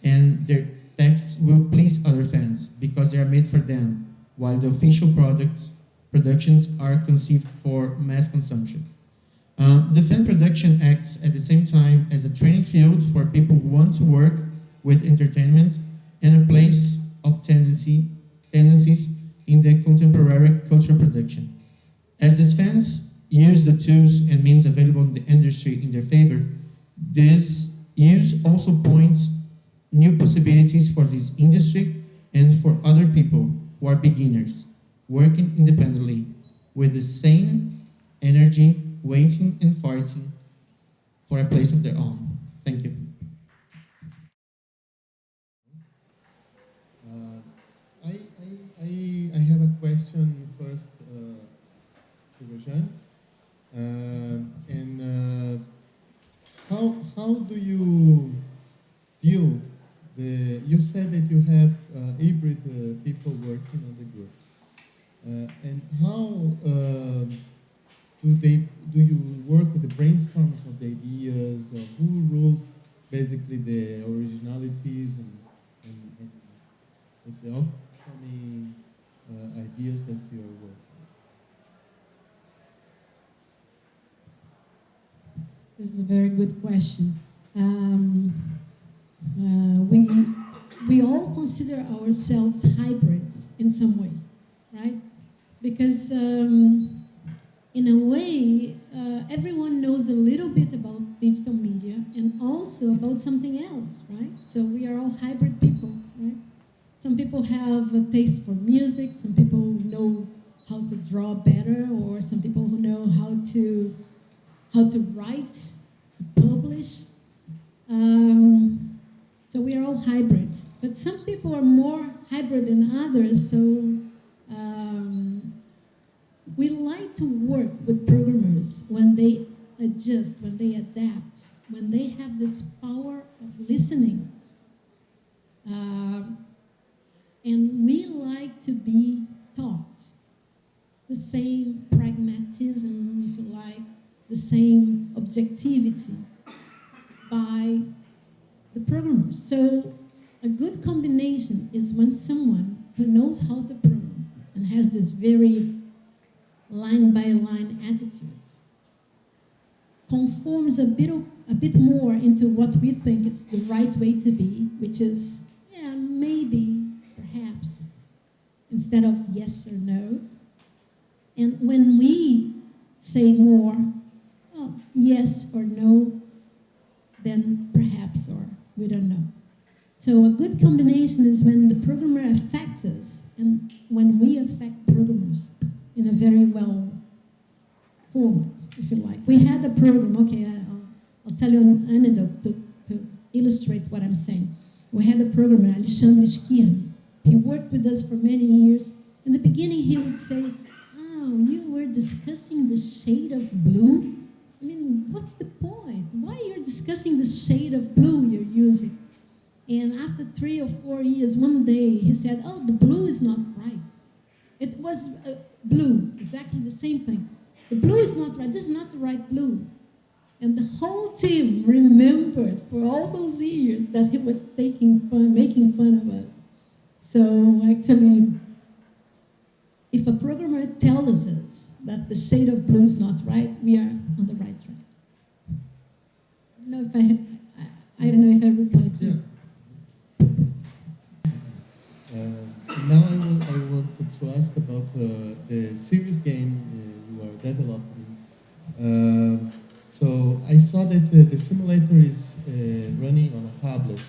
and their texts will please other fans because they are made for them, while the official productions are conceived for mass consumption. The fan production acts at the same time as a training field for people who want to work with entertainment and a place of tendencies in the contemporary cultural production. As these fans use the tools and means available in the industry in their favor, this use also points new possibilities for this industry and for other people who are beginners, working independently, with the same energy, waiting and fighting for a place of their own. Thank you. I have a question first to Rejane. How do you deal you said that you have hybrid people working on the groups, and how do you work with the brainstorms of the ideas, or who rules basically the originalities and with the upcoming ideas that you are working on? This is a very good question. We all consider ourselves hybrids in some way, right? Because in a way, everyone knows a little bit about digital media and also about something else, right? So we are all hybrid people, right? Some people have a taste for music, some people know how to draw better, or some people who know how to write, to publish. So we are all hybrids, but some people are more hybrid than others. So we like to work with programmers when they adjust, when they adapt, when they have this power of listening. And we like to be taught the same pragmatism, if you like, the same objectivity by the programmers. So a good combination is when someone who knows how to program and has this very line-by-line attitude conforms a bit more into what we think is the right way to be, which is, yeah, maybe, perhaps, instead of yes or no. And when we say more, oh, yes or no, then perhaps, or we don't know. So a good combination is when the programmer affects us and when we affect programmers in a very well format, if you like. We had a program, okay, I'll tell you an anecdote to illustrate what I'm saying. We had a programmer, Alexandre Skirmi. He worked with us for many years. In the beginning, he would say, oh, you were discussing the shade of blue? I mean, what's the point? Why you're discussing the shade of blue you're using? And after 3 or 4 years, one day, he said, oh, the blue is not right. It was blue, exactly the same thing. The blue is not right. This is not the right blue. And the whole team remembered for all those years that he was making fun of us. So actually, if a programmer tells us that the shade of blue is not right, we are on the right track. I don't know if I replied to you. Now I wanted to ask about the serious game you are developing. So I saw that the simulator is running on a tablet.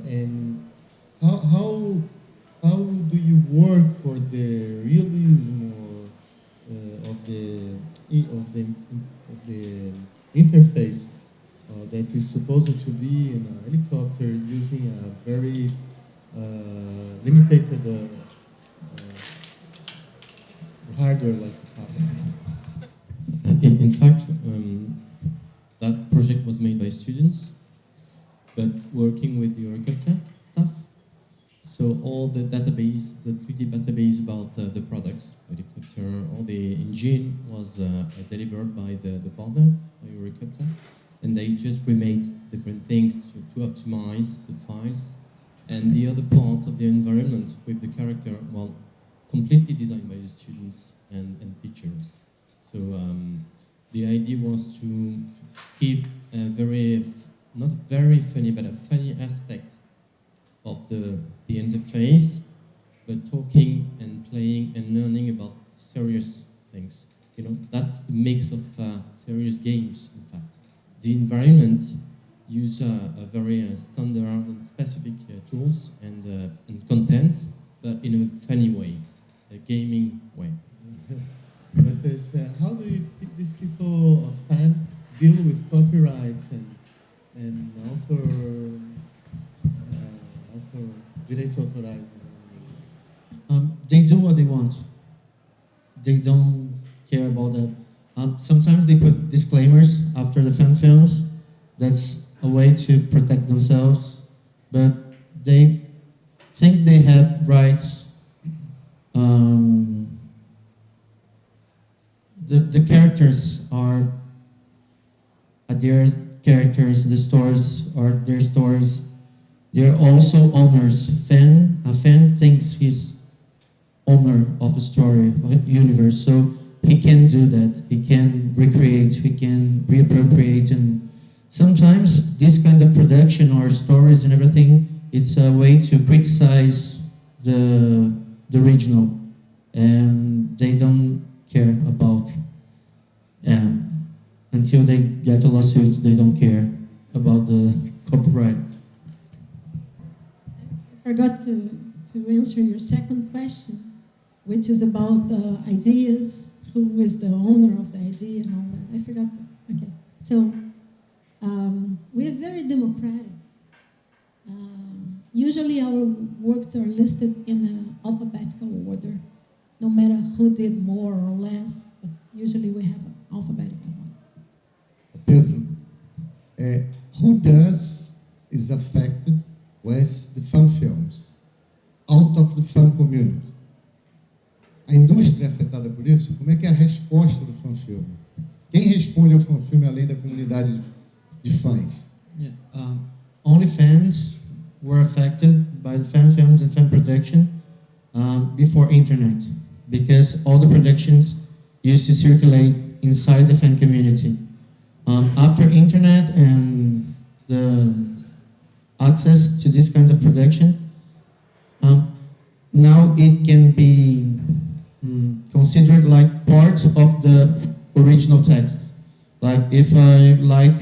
And how do you work for the realism of the interface that is supposed to be in a helicopter using a very limited hardware like a tablet? In fact, that project was made by students, but working with the Eurocopter staff. So all the database, the 3D database about the products, the helicopter, all the engine was delivered by the partner, by Eurocopter, and they just remade different things to optimize the files. And the other part of the environment with the character, well, completely designed by the students and teachers. So the idea was to keep a very, not very funny, but a funny aspect of the interface, but talking and playing and learning about serious things. You know, that's the mix of serious games, in fact. The environment use a very standard and specific tools and contents, but in a funny way, a gaming way. But how do these people of fan deal with copyrights and author direitos autorais? They do what they want. They don't care about that. Sometimes they put disclaimers after the fan films. That's a way to protect themselves, but they think they have rights. The characters are their characters, the stories are their stories. They're also owners. A fan thinks he's owner of a story, of a universe, so he can do that. He can recreate, he can reappropriate, and sometimes this kind of production or stories and everything, it's a way to criticize the original, and they don't care about, until they get a lawsuit, they don't care about the copyright. I forgot to answer your second question, which is about the ideas, who is the owner of the idea and all that. I forgot to, okay. So, we are very democratic. Usually our works are listed in an alphabetical order, no matter who did more or less, but usually we have an alphabetical order. Pedro, who is affected with the fan films out of the fan community? A indústria é afetada por isso? Como é que é a resposta do fan filme? Quem responde ao fan filme além da comunidade de fãs? Yeah, only fans were affected by the fan films and fan production before internet, because all the productions used to circulate inside the fan community. After internet and the access to this kind of production, now it can be considered like part of the original text. Like if I like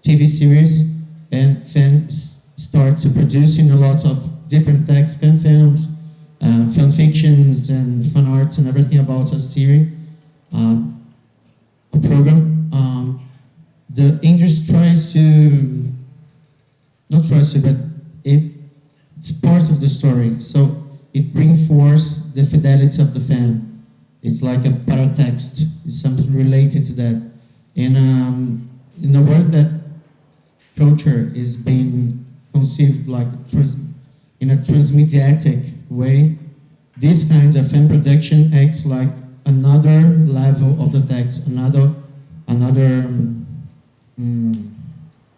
TV series and fans start to producing a lot of different text, fan films, fan fictions and fan arts and everything about a series, a program, the industry tries to, not tries to, but it's part of the story. So it brings forth the fidelity of the fan. It's like a paratext. It's something related to that. And in the world that culture is being conceived like in a transmediatic way, this kind of fan production acts like another level of the text, another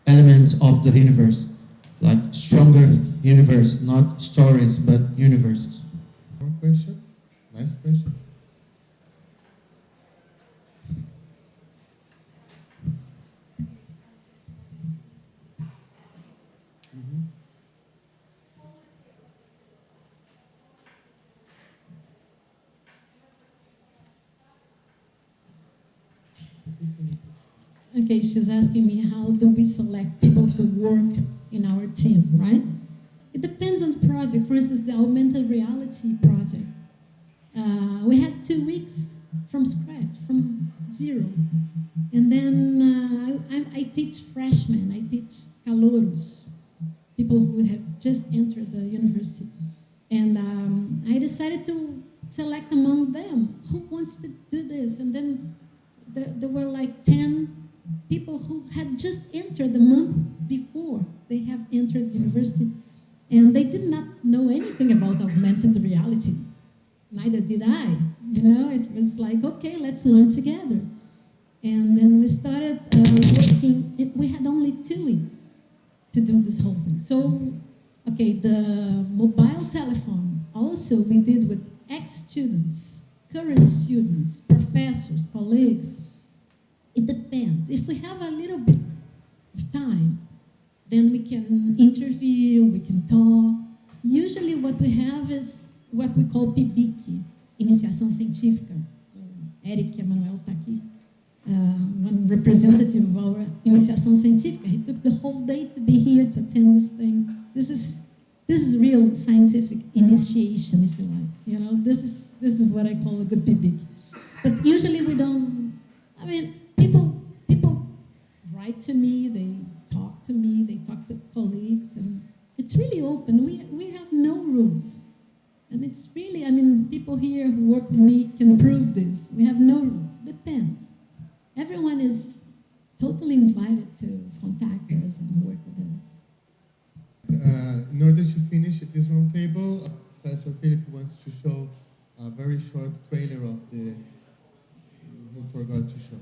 element of the universe, like stronger universe, not stories, but universes. One question? Nice question. Okay, she's asking me how do we select people to work in our team, right? It depends on the project. For instance, the augmented reality project. We had 2 weeks from scratch, from zero. And then I teach freshmen, I teach calouros, people who have just entered the university. And I decided to select among them who wants to do this. And then there were like 10 people who had just entered the month before they have entered the university. And they did not know anything about augmented reality. Neither did I. You know, it was like, okay, let's learn together. And then we started working. We had only 2 weeks to do this whole thing. So, okay, the mobile telephone also we did with ex-students, current students, professors, colleagues. It depends. If we have a little bit of time, then we can interview, we can talk. Usually what we have is what we call PIBIC, Iniciação Científica. Eric Emanuel está aqui. One representative of our Iniciação Científica. He took the whole day to be here to attend this thing. This is real scientific initiation, if you like. You know, this is what I call a good PIBIC. But usually we don't. I mean, people write to me. They talk to me. They talk to colleagues, and it's really open. We have no rules. And it's really, I mean, people here who work with me can prove this. We have no rules. Depends. Everyone is totally invited to contact us and work with us. In order to finish this roundtable, Professor Philip wants to show a very short trailer of the who forgot to show.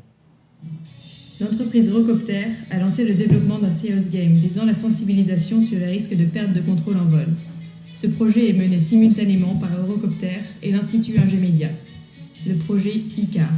L'entreprise Eurocopter a lancé le développement d'un serious game visant la sensibilisation sur les risques de perte de contrôle en vol. Ce projet est mené simultanément par Eurocopter et l'Institut Ingémédia, le projet ICAR.